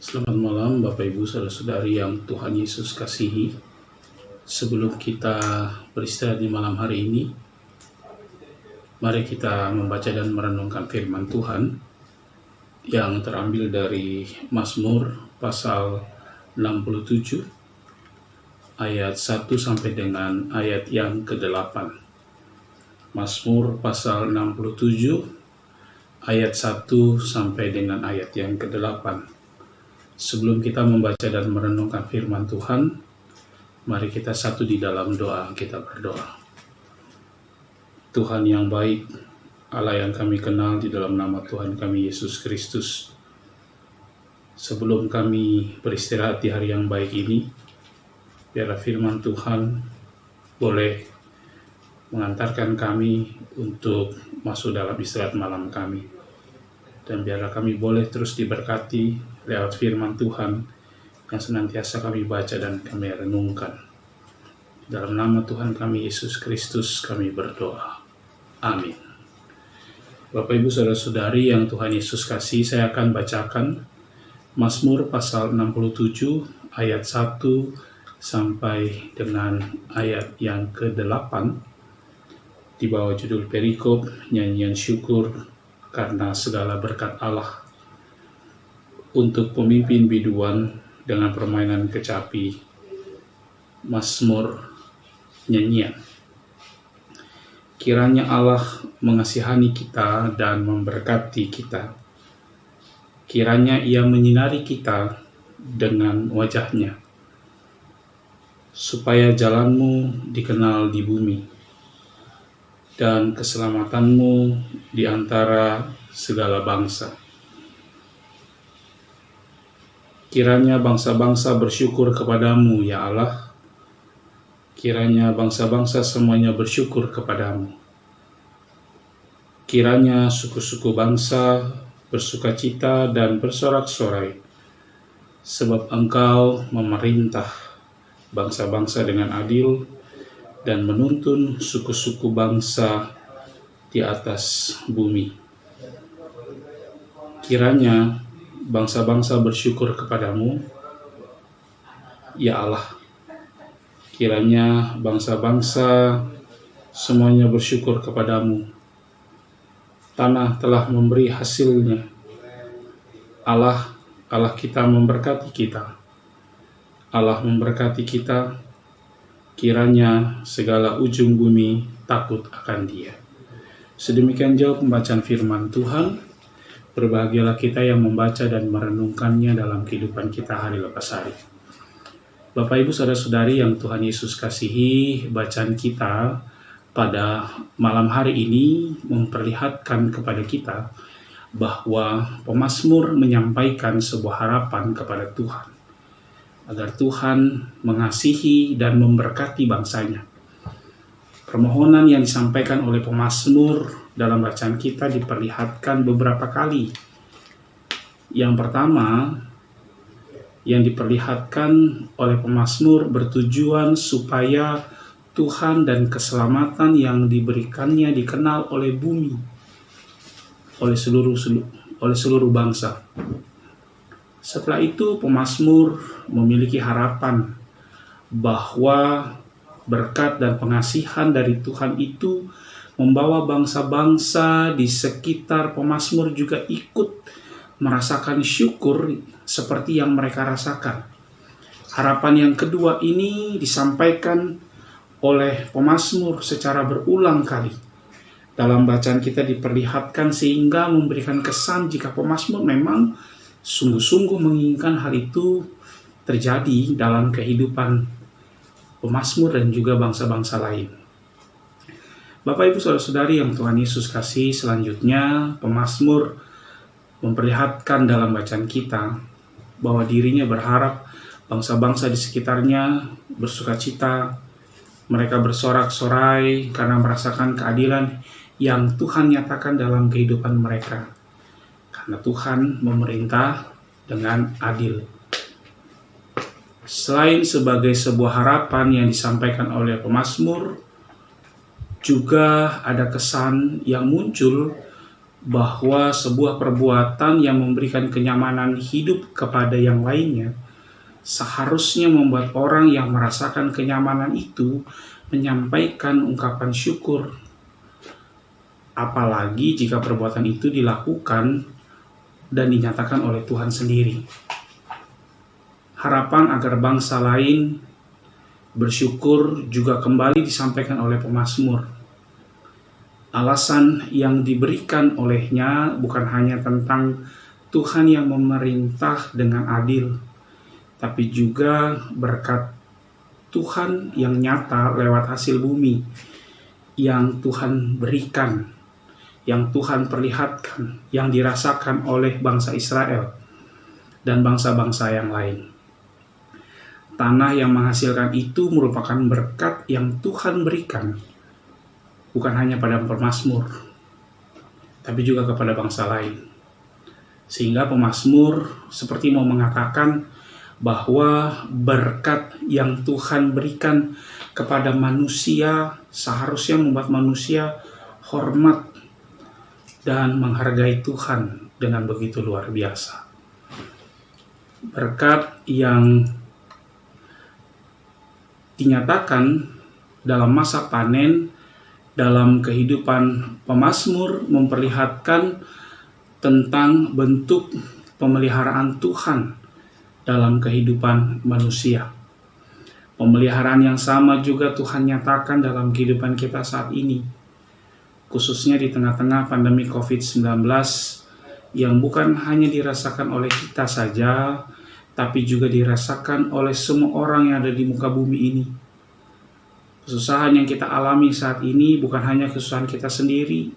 Selamat malam Bapak Ibu Saudara-saudari yang Tuhan Yesus kasihi. Sebelum kita beristirahat di malam hari ini, mari kita membaca dan merenungkan firman Tuhan yang terambil dari Mazmur pasal 67 ayat 1 sampai dengan ayat yang ke-8. Mazmur pasal 67 ayat 1 sampai dengan ayat yang ke-8. Sebelum kita membaca dan merenungkan firman Tuhan, mari kita satu di dalam doa. Kita berdoa. Tuhan yang baik, Allah yang kami kenal di dalam nama Tuhan kami Yesus Kristus. Sebelum kami beristirahat di hari yang baik ini, biarlah firman Tuhan boleh mengantarkan kami untuk masuk dalam istirahat malam kami. Dan biarlah kami boleh terus diberkati lewat firman Tuhan yang senantiasa kami baca dan kami renungkan. Dalam nama Tuhan kami Yesus Kristus kami berdoa. Amin. Bapak Ibu Saudara-saudari yang Tuhan Yesus kasih, saya akan bacakan Mazmur pasal 67 ayat 1 sampai dengan ayat yang ke-8 di bawah judul perikop nyanyian syukur karena segala berkat Allah. Untuk pemimpin biduan dengan permainan kecapi, Mazmur nyanyian. Kiranya Allah mengasihani kita dan memberkati kita. Kiranya Ia menyinari kita dengan wajah-Nya, supaya jalan-Mu dikenal di bumi, dan keselamatanmu di antara segala bangsa. Kiranya bangsa-bangsa bersyukur kepadamu, ya Allah. Kiranya bangsa-bangsa semuanya bersyukur kepadamu. Kiranya suku-suku bangsa bersukacita dan bersorak-sorai, sebab Engkau memerintah bangsa-bangsa dengan adil dan menuntun suku-suku bangsa di atas bumi. Kiranya bangsa-bangsa bersyukur kepadamu, ya Allah. Kiranya bangsa-bangsa semuanya bersyukur kepadamu. Tanah telah memberi hasilnya. Allah kita memberkati kita. Allah memberkati kita. Kiranya segala ujung bumi takut akan Dia. Sedemikian jauh pembacaan firman Tuhan. Berbahagialah kita yang membaca dan merenungkannya dalam kehidupan kita hari lepas hari. Bapak Ibu Saudara-saudari yang Tuhan Yesus kasihi, bacaan kita pada malam hari ini memperlihatkan kepada kita bahwa pemazmur menyampaikan sebuah harapan kepada Tuhan, agar Tuhan mengasihi dan memberkati bangsanya. Permohonan yang disampaikan oleh pemazmur dalam bacaan kita diperlihatkan beberapa kali. Yang pertama, yang diperlihatkan oleh pemazmur bertujuan supaya Tuhan dan keselamatan yang diberikannya dikenal oleh bumi, oleh seluruh bangsa. Setelah itu pemazmur memiliki harapan bahwa berkat dan pengasihan dari Tuhan itu membawa bangsa-bangsa di sekitar pemazmur juga ikut merasakan syukur seperti yang mereka rasakan. Harapan yang kedua ini disampaikan oleh pemazmur secara berulang kali. Dalam bacaan kita diperlihatkan sehingga memberikan kesan jika pemazmur memang sungguh-sungguh menginginkan hal itu terjadi dalam kehidupan pemazmur dan juga bangsa-bangsa lain. Bapak Ibu Saudara-saudari yang Tuhan Yesus kasih, selanjutnya pemazmur memperlihatkan dalam bacaan kita bahwa dirinya berharap bangsa-bangsa di sekitarnya bersukacita, mereka bersorak-sorai karena merasakan keadilan yang Tuhan nyatakan dalam kehidupan mereka. Karena Tuhan memerintah dengan adil. Selain sebagai sebuah harapan yang disampaikan oleh pemazmur, juga ada kesan yang muncul bahwa sebuah perbuatan yang memberikan kenyamanan hidup kepada yang lainnya seharusnya membuat orang yang merasakan kenyamanan itu menyampaikan ungkapan syukur. Apalagi jika perbuatan itu dilakukan dan dinyatakan oleh Tuhan sendiri. Harapan agar bangsa lain bersyukur juga kembali disampaikan oleh pemazmur. Alasan yang diberikan olehnya bukan hanya tentang Tuhan yang memerintah dengan adil, tapi juga berkat Tuhan yang nyata lewat hasil bumi yang Tuhan berikan, yang Tuhan perlihatkan, yang dirasakan oleh bangsa Israel dan bangsa-bangsa yang lain. Tanah yang menghasilkan itu merupakan berkat yang Tuhan berikan, bukan hanya pada pemazmur, tapi juga kepada bangsa lain. Sehingga pemazmur seperti mau mengatakan bahwa berkat yang Tuhan berikan kepada manusia seharusnya membuat manusia hormat dan menghargai Tuhan dengan begitu luar biasa. Berkat yang dinyatakan dalam masa panen, dalam kehidupan pemazmur memperlihatkan tentang bentuk pemeliharaan Tuhan dalam kehidupan manusia. Pemeliharaan yang sama juga Tuhan nyatakan dalam kehidupan kita saat ini, khususnya di tengah-tengah pandemi COVID-19 yang bukan hanya dirasakan oleh kita saja, tapi juga dirasakan oleh semua orang yang ada di muka bumi ini. Kesusahan yang kita alami saat ini bukan hanya kesusahan kita sendiri,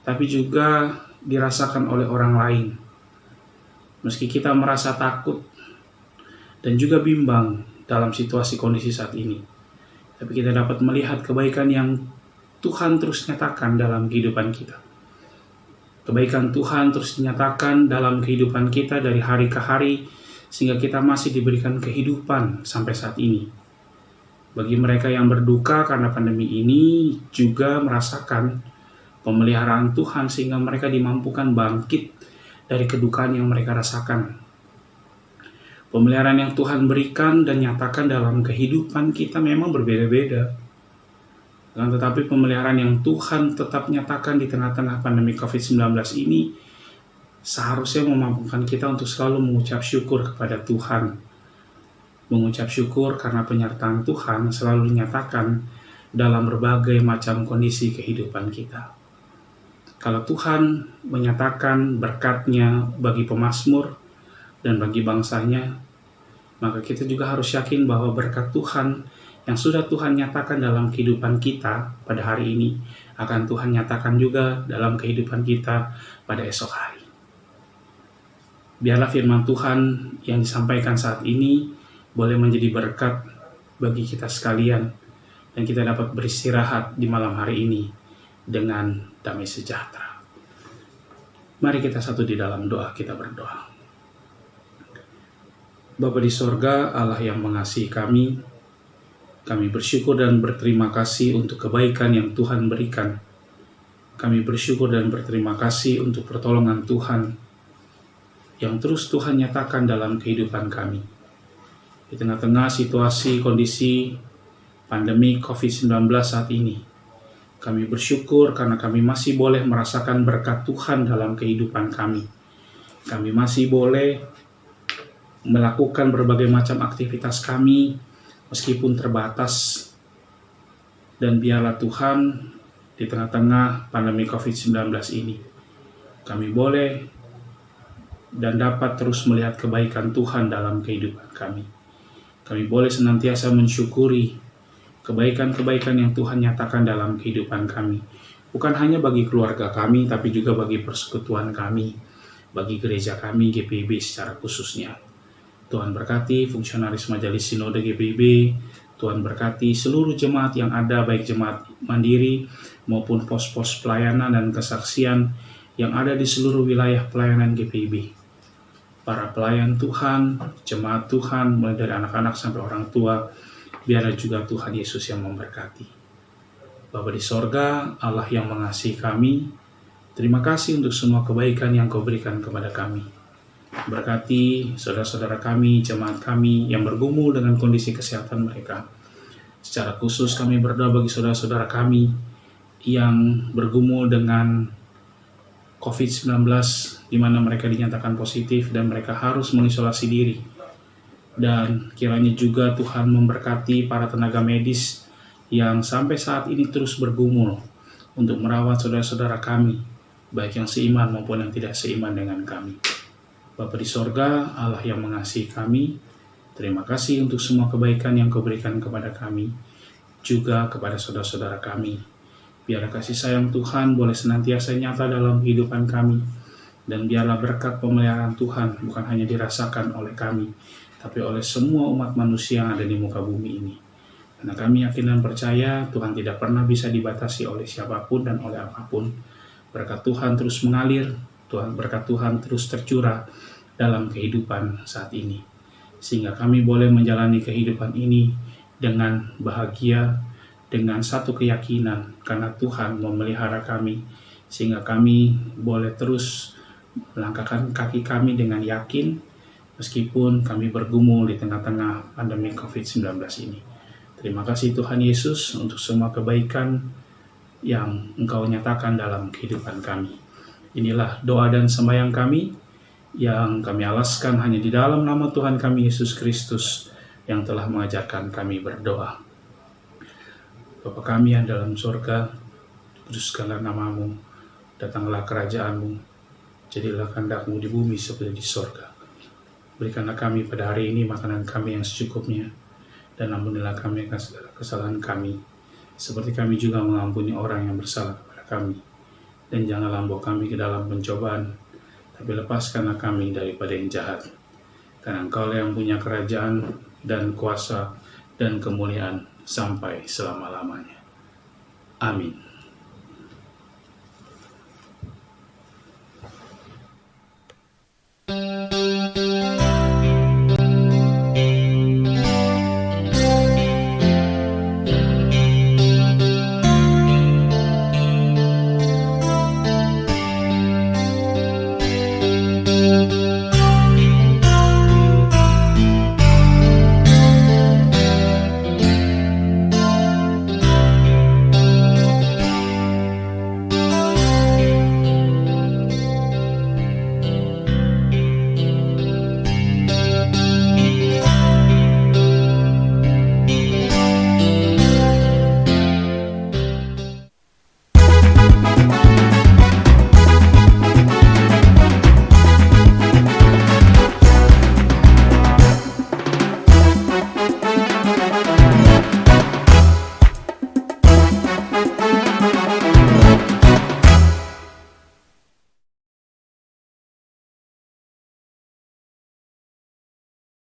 tapi juga dirasakan oleh orang lain. Meski kita merasa takut dan juga bimbang dalam situasi kondisi saat ini, tapi kita dapat melihat kebaikan yang Tuhan terus nyatakan dalam kehidupan kita. Kebaikan Tuhan terus dinyatakan dalam kehidupan kita dari hari ke hari, sehingga kita masih diberikan kehidupan sampai saat ini. Bagi mereka yang berduka karena pandemi ini juga merasakan pemeliharaan Tuhan sehingga mereka dimampukan bangkit dari kedukaan yang mereka rasakan. Pemeliharaan yang Tuhan berikan dan nyatakan dalam kehidupan kita memang berbeda-beda. Tetapi pemeliharaan yang Tuhan tetap nyatakan di tengah-tengah pandemi COVID-19 ini seharusnya memampukan kita untuk selalu mengucap syukur kepada Tuhan. Mengucap syukur karena penyertaan Tuhan selalu dinyatakan dalam berbagai macam kondisi kehidupan kita. Kalau Tuhan menyatakan berkat-Nya bagi pemazmur dan bagi bangsanya, maka kita juga harus yakin bahwa berkat Tuhan yang sudah Tuhan nyatakan dalam kehidupan kita pada hari ini akan Tuhan nyatakan juga dalam kehidupan kita pada esok hari. Biarlah firman Tuhan yang disampaikan saat ini boleh menjadi berkat bagi kita sekalian dan kita dapat beristirahat di malam hari ini dengan damai sejahtera. Mari kita satu di dalam doa, kita berdoa. Bapa di sorga, Allah yang mengasihi kami bersyukur dan berterima kasih untuk kebaikan yang Tuhan berikan. Kami bersyukur dan berterima kasih untuk pertolongan Tuhan yang terus Tuhan nyatakan dalam kehidupan kami. Di tengah-tengah situasi kondisi pandemi COVID-19 saat ini, kami bersyukur karena kami masih boleh merasakan berkat Tuhan dalam kehidupan kami. Kami masih boleh melakukan berbagai macam aktivitas kami meskipun terbatas. Dan biarlah Tuhan di tengah-tengah pandemi COVID-19 ini, kami boleh dan dapat terus melihat kebaikan Tuhan dalam kehidupan kami. Kami boleh senantiasa mensyukuri kebaikan-kebaikan yang Tuhan nyatakan dalam kehidupan kami. Bukan hanya bagi keluarga kami, tapi juga bagi persekutuan kami, bagi gereja kami, GPIB secara khususnya. Tuhan berkati fungsionaris Majelis Sinode GPIB, Tuhan berkati seluruh jemaat yang ada, baik jemaat mandiri maupun pos-pos pelayanan dan kesaksian yang ada di seluruh wilayah pelayanan GPIB. Para pelayan Tuhan, jemaat Tuhan, mulai dari anak-anak sampai orang tua, biarlah juga Tuhan Yesus yang memberkati. Bapa di sorga, Allah yang mengasihi kami, Terima kasih untuk semua kebaikan yang Kau berikan kepada kami. Berkati saudara-saudara kami, jemaat kami yang bergumul dengan kondisi kesehatan mereka. Secara khusus kami berdoa bagi saudara-saudara kami yang bergumul dengan COVID-19, di mana mereka dinyatakan positif dan mereka harus mengisolasi diri. Dan kiranya juga Tuhan memberkati para tenaga medis yang sampai saat ini terus bergumul untuk merawat saudara-saudara kami, baik yang seiman maupun yang tidak seiman dengan kami. Bapa di sorga, Allah yang mengasihi kami, terima kasih untuk semua kebaikan yang Kau berikan kepada kami, juga kepada saudara-saudara kami. Biarlah kasih sayang Tuhan boleh senantiasa nyata dalam kehidupan kami, dan biarlah berkat pemeliharaan Tuhan bukan hanya dirasakan oleh kami, tapi oleh semua umat manusia yang ada di muka bumi ini. Karena kami yakin dan percaya Tuhan tidak pernah bisa dibatasi oleh siapapun dan oleh apapun. Berkat Tuhan terus mengalir, berkat Tuhan terus tercurah dalam kehidupan saat ini. Sehingga kami boleh menjalani kehidupan ini dengan bahagia, dengan satu keyakinan, karena Tuhan memelihara kami, sehingga kami boleh terus melangkahkan kaki kami dengan yakin, meskipun kami bergumul di tengah-tengah pandemi COVID-19 ini. Terima kasih Tuhan Yesus untuk semua kebaikan yang Engkau nyatakan dalam kehidupan kami. Inilah doa dan sembahyang kami yang kami alaskan hanya di dalam nama Tuhan kami Yesus Kristus yang telah mengajarkan kami berdoa. Bapa kami yang dalam surga, kuduskanlah nama-Mu, datanglah kerajaan-Mu, jadilah kehendak-Mu di bumi seperti di surga. Berikanlah kami pada hari ini makanan kami yang secukupnya, dan ampunilah kami akan segala kesalahan kami, seperti kami juga mengampuni orang yang bersalah kepada kami. Dan janganlah membawa kami ke dalam pencobaan, tapi lepaskanlah kami daripada yang jahat. Karena Engkau yang punya kerajaan dan kuasa dan kemuliaan sampai selama-lamanya. Amin.